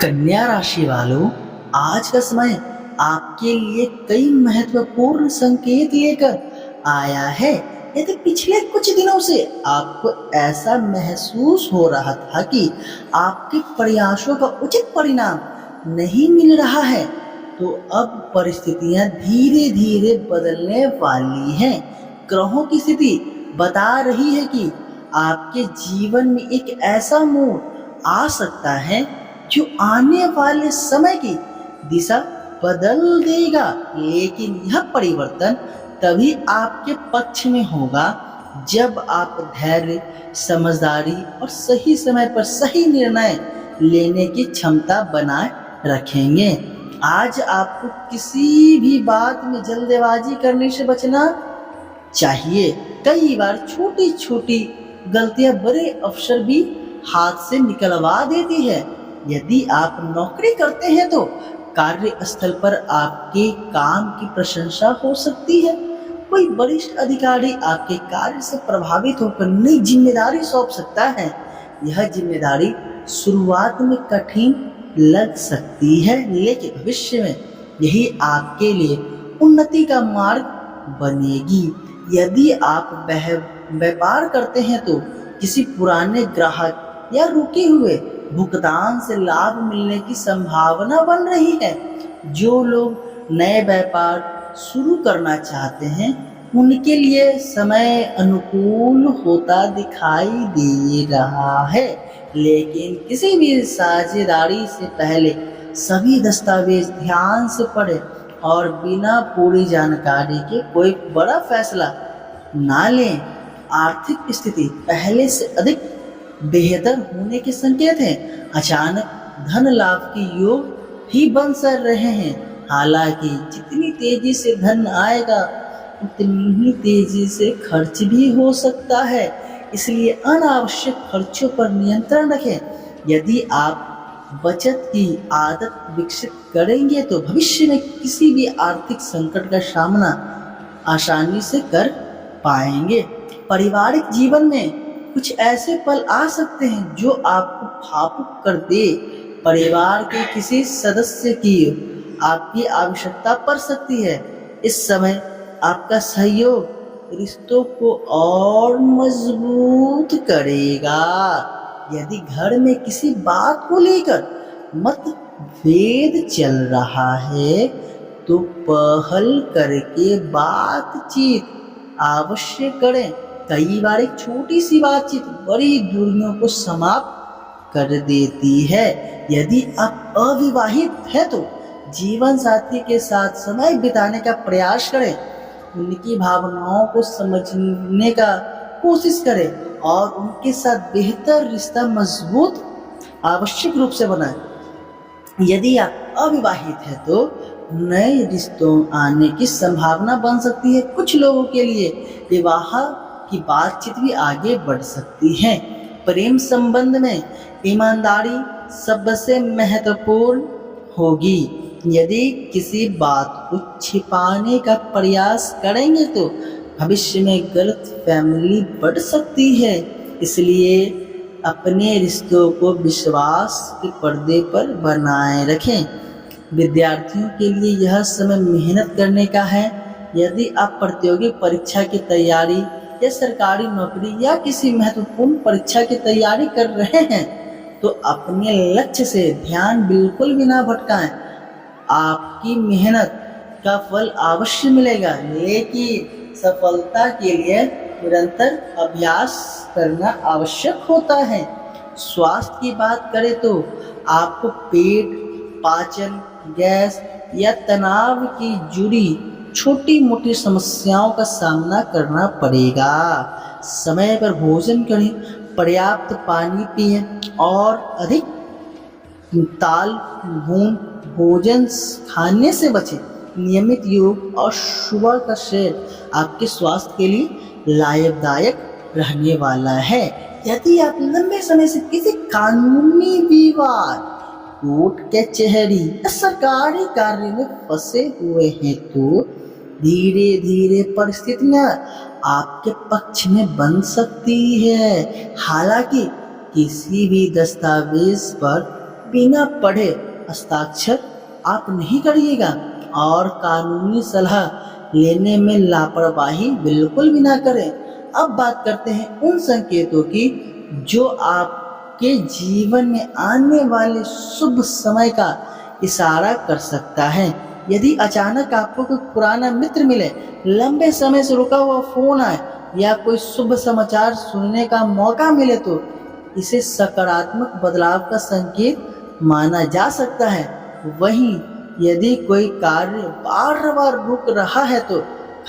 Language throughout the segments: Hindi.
कन्या राशि वालों, आज का समय आपके लिए कई महत्वपूर्ण संकेत लेकर आया है। यदि पिछले कुछ दिनों से आपको ऐसा महसूस हो रहा था कि आपके प्रयासों का उचित परिणाम नहीं मिल रहा है, तो अब परिस्थितियां धीरे धीरे बदलने वाली हैं। ग्रहों की स्थिति बता रही है कि आपके जीवन में एक ऐसा मोड़ आ सकता है जो आने वाले समय की दिशा बदल देगा। लेकिन यह परिवर्तन तभी आपके पक्ष में होगा जब आप धैर्य, समझदारी और सही समय पर सही निर्णय लेने की क्षमता बनाए रखेंगे। आज आपको किसी भी बात में जल्दबाजी करने से बचना चाहिए। कई बार छोटी छोटी गलतियां बड़े अवसर भी हाथ से निकलवा देती है। यदि आप नौकरी करते हैं तो कार्यस्थल पर आपके काम की प्रशंसा हो सकती है। कोई वरिष्ठ अधिकारी आपके कार्य से प्रभावित होकर नई जिम्मेदारी सौंप सकता है। यह जिम्मेदारी शुरुआत में कठिन लग सकती है, लेकिन भविष्य में यही आपके लिए उन्नति का मार्ग बनेगी। यदि आप व्यापार करते हैं तो किसी पुराने ग्राहक या रुके हुए भुगतान से लाभ मिलने की संभावना बन रही है। जो लोग नए व्यापार शुरू करना चाहते हैं, उनके लिए समय अनुकूल होता दिखाई दे रहा है। लेकिन किसी भी साझेदारी से पहले सभी दस्तावेज ध्यान से पढ़ें और बिना पूरी जानकारी के कोई बड़ा फैसला ना लें। आर्थिक स्थिति पहले से अधिक बेहतर होने के संकेत हैं। अचानक धन लाभ के योग भी बन सर रहे हैं। हालांकि जितनी तेजी से धन आएगा उतनी ही तेजी से खर्च भी हो सकता है, इसलिए अनावश्यक खर्चों पर नियंत्रण रखें। यदि आप बचत की आदत विकसित करेंगे तो भविष्य में किसी भी आर्थिक संकट का सामना आसानी से कर पाएंगे। पारिवारिक जीवन में कुछ ऐसे पल आ सकते हैं जो आपको भावुक कर दे। परिवार के किसी सदस्य की आपकी आवश्यकता पड़ सकती है। इस समय आपका सहयोग रिश्तों को और मजबूत करेगा। यदि घर में किसी बात को लेकर मतभेद चल रहा है तो पहल करके बातचीत अवश्य करें। कई बार एक छोटी सी बातचीत बड़ी दूरियों को समाप्त कर देती है। यदि आप अविवाहित हैं तो जीवन साथी के साथ समय बिताने का प्रयास करें। उनकी भावनाओं को समझने का कोशिश करें और उनके साथ बेहतर रिश्ता मजबूत आवश्यक रूप से बनाएं। यदि आप अविवाहित हैं तो नए रिश्तों आने की संभावना बन सकती है। कुछ लोगों के लिए विवाह की बातचीत भी आगे बढ़ सकती है। प्रेम संबंध में ईमानदारी सबसे महत्वपूर्ण होगी। यदि किसी बात को छिपाने का प्रयास करेंगे तो भविष्य में गलतफहमी बढ़ सकती है। इसलिए अपने रिश्तों को विश्वास के पर्दे पर बनाए रखें। विद्यार्थियों के लिए यह समय मेहनत करने का है। यदि आप प्रतियोगी परीक्षा की तैयारी या सरकारी नौकरी या किसी महत्वपूर्ण परीक्षा की तैयारी कर रहे हैं तो अपने लक्ष्य से ध्यान बिल्कुल भी ना भटकाएं। आपकी मेहनत का फल अवश्य मिलेगा, लेकिन सफलता के लिए निरंतर अभ्यास करना आवश्यक होता है। स्वास्थ्य की बात करें तो आपको पेट, पाचन, गैस या तनाव की जुड़ी छोटी मोटी समस्याओं का सामना करना पड़ेगा। समय पर भोजन करें, पर्याप्त पानी पिएं और अधिक ताल भून भोजन खाने से बचें। नियमित योग और सुबह का सैर आपके स्वास्थ्य के लिए लाभदायक रहने वाला है। यदि आप लंबे समय से किसी कानूनी विवाद, कोर्ट कचहरी या सरकारी कार्य में फंसे हुए हैं तो धीरे धीरे परिस्थितियां आपके पक्ष में बन सकती है। हालांकि किसी भी दस्तावेज पर बिना पढ़े हस्ताक्षर आप नहीं करिएगा और कानूनी सलाह लेने में लापरवाही बिल्कुल भी ना करें। अब बात करते हैं उन संकेतों की जो आपके जीवन में आने वाले शुभ समय का इशारा कर सकता है। यदि अचानक आपको कोई पुराना मित्र मिले, लंबे समय से रुका हुआ फोन आए या कोई शुभ समाचार सुनने का मौका मिले तो इसे सकारात्मक बदलाव का संकेत माना जा सकता है। वहीं यदि कोई कार्य बार बार रुक रहा है तो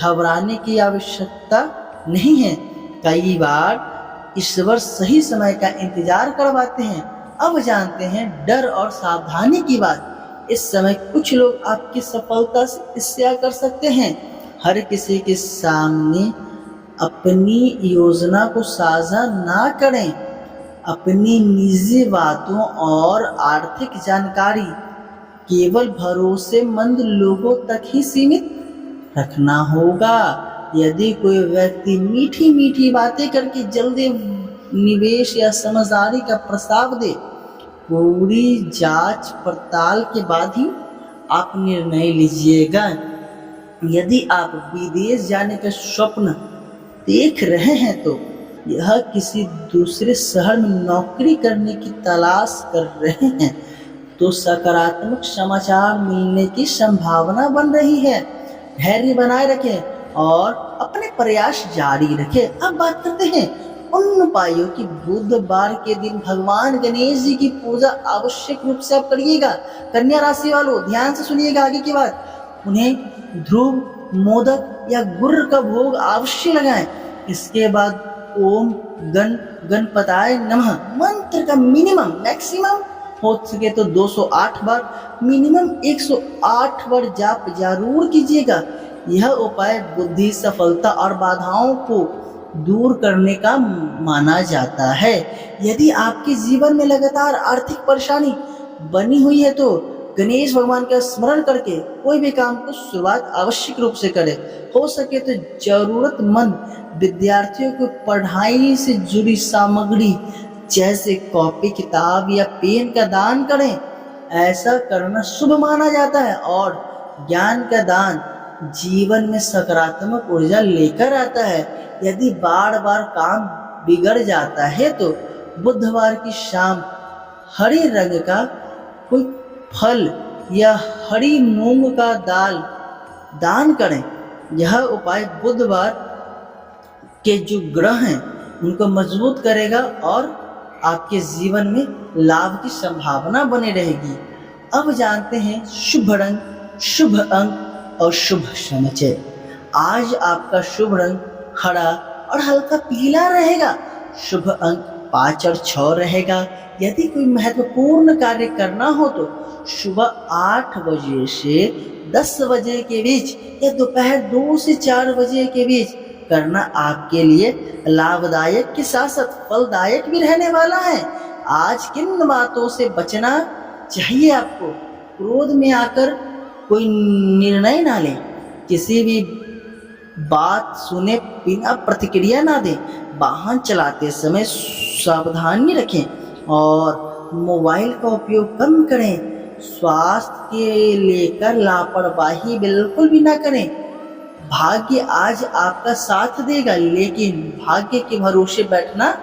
घबराने की आवश्यकता नहीं है। कई बार ईश्वर सही समय का इंतजार करवाते हैं। अब जानते हैं डर और सावधानी की बात। इस समय कुछ लोग आपकी सफलता से ईर्ष्या कर सकते हैं। हर किसी के सामने अपनी योजना को साझा ना करें। अपनी निजी बातों और आर्थिक जानकारी केवल भरोसेमंद लोगों तक ही सीमित रखना होगा। यदि कोई व्यक्ति मीठी मीठी बातें करके जल्दी निवेश या समझदारी का प्रस्ताव दे, पूरी जांच पड़ताल के बाद ही आप निर्णय लीजिएगा। यदि आप विदेश जाने का स्वप्न देख रहे हैं तो यह किसी दूसरे शहर में नौकरी करने की तलाश कर रहे हैं तो सकारात्मक समाचार मिलने की संभावना बन रही है। धैर्य बनाए रखें और अपने प्रयास जारी रखें। अब बात करते हैं उन उपायों की। बुधवार के दिन भगवान गणेश जी की पूजा आवश्यक रूप से आप करिएगा। कन्या राशि वालों ध्यान से सुनिएगा आगे की बात। उन्हें ध्रुव, मोदक या गुड़ का भोग अवश्य लगाएं। इसके बाद ओम गणपताय नमः मंत्र का मिनिमम मैक्सिमम हो सके तो 208 बार, मिनिमम 108 बार जाप जरूर कीजिएगा। यह उपाय बुद्धि, सफलता और बाधाओं को दूर करने का माना जाता है। यदि आपके जीवन में लगातार आर्थिक परेशानी बनी हुई है तो गणेश भगवान का स्मरण करके कोई भी काम को शुरुआत आवश्यक रूप से करें। हो सके तो जरूरतमंद विद्यार्थियों को पढ़ाई से जुड़ी सामग्री जैसे कॉपी, किताब या पेन का दान करें। ऐसा करना शुभ माना जाता है और ज्ञान का दान जीवन में सकारात्मक ऊर्जा लेकर आता है। यदि बार बार काम बिगड़ जाता है तो बुधवार की शाम हरे रंग का कोई फल या हरी मूंग का दाल दान करें। यह उपाय बुधवार के जो ग्रह हैं उनको मजबूत करेगा और आपके जीवन में लाभ की संभावना बनी रहेगी। अब जानते हैं शुभ रंग, शुभ अंक और शुभ समय। आज आपका शुभ रंग हरा और हल्का पीला रहेगा। शुभ अंक 5 और 6 रहेगा। यदि कोई महत्वपूर्ण कार्य करना हो तो सुबह 8 बजे से 10 बजे के बीच या दोपहर 2 से 4 बजे के बीच करना आपके लिए लाभदायक के साथ साथ फलदायक भी रहने वाला है। आज किन बातों से बचना चाहिए आपको? क्रोध में आकर कोई निर्णय ना लें। किसी भी बात सुने बिना प्रतिक्रिया ना दें। वाहन चलाते समय सावधानी रखें और मोबाइल का उपयोग कम करें। स्वास्थ्य के लेकर लापरवाही बिल्कुल भी ना करें। भाग्य आज आपका साथ देगा लेकिन भाग्य के भरोसे बैठना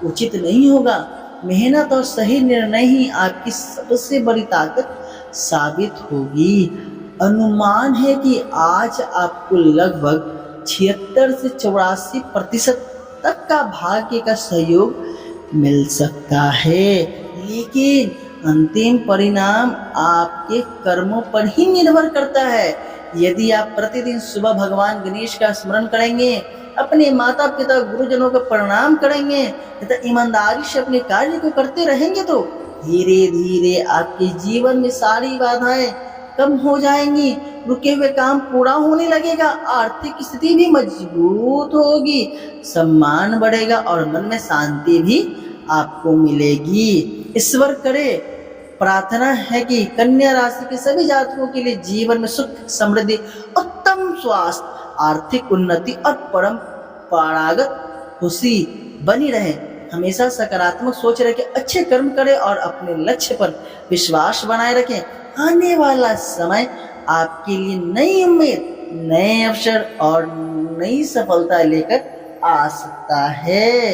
उचित नहीं होगा। मेहनत और सही निर्णय ही आपकी सबसे बड़ी ताकत साबित होगी। अनुमान है कि आज आपको लगभग 76 से 84% तक का भाग्य का सहयोग मिल सकता है, लेकिन अंतिम परिणाम आपके कर्मों पर ही निर्भर करता है। यदि आप प्रतिदिन सुबह भगवान गणेश का स्मरण करेंगे, अपने माता पिता गुरुजनों का प्रणाम करेंगे तथा ईमानदारी से अपने कार्य को करते रहेंगे तो धीरे धीरे आपके जीवन में सारी बाधाएं कम हो जाएंगी। रुके हुए काम पूरा होने लगेगा। आर्थिक स्थिति भी मजबूत होगी, सम्मान बढ़ेगा और मन में शांति भी आपको मिलेगी। ईश्वर करे, प्रार्थना है कि कन्या राशि के सभी जातकों के लिए जीवन में सुख, समृद्धि, उत्तम स्वास्थ्य, आर्थिक उन्नति और परंपरागत खुशी बनी रहे। हमेशा सकारात्मक सोच रखें, अच्छे कर्म करें और अपने लक्ष्य पर विश्वास बनाए रखें। आने वाला समय आपके लिए नई उम्मीद, नए अवसर और नई सफलता लेकर आ सकता है।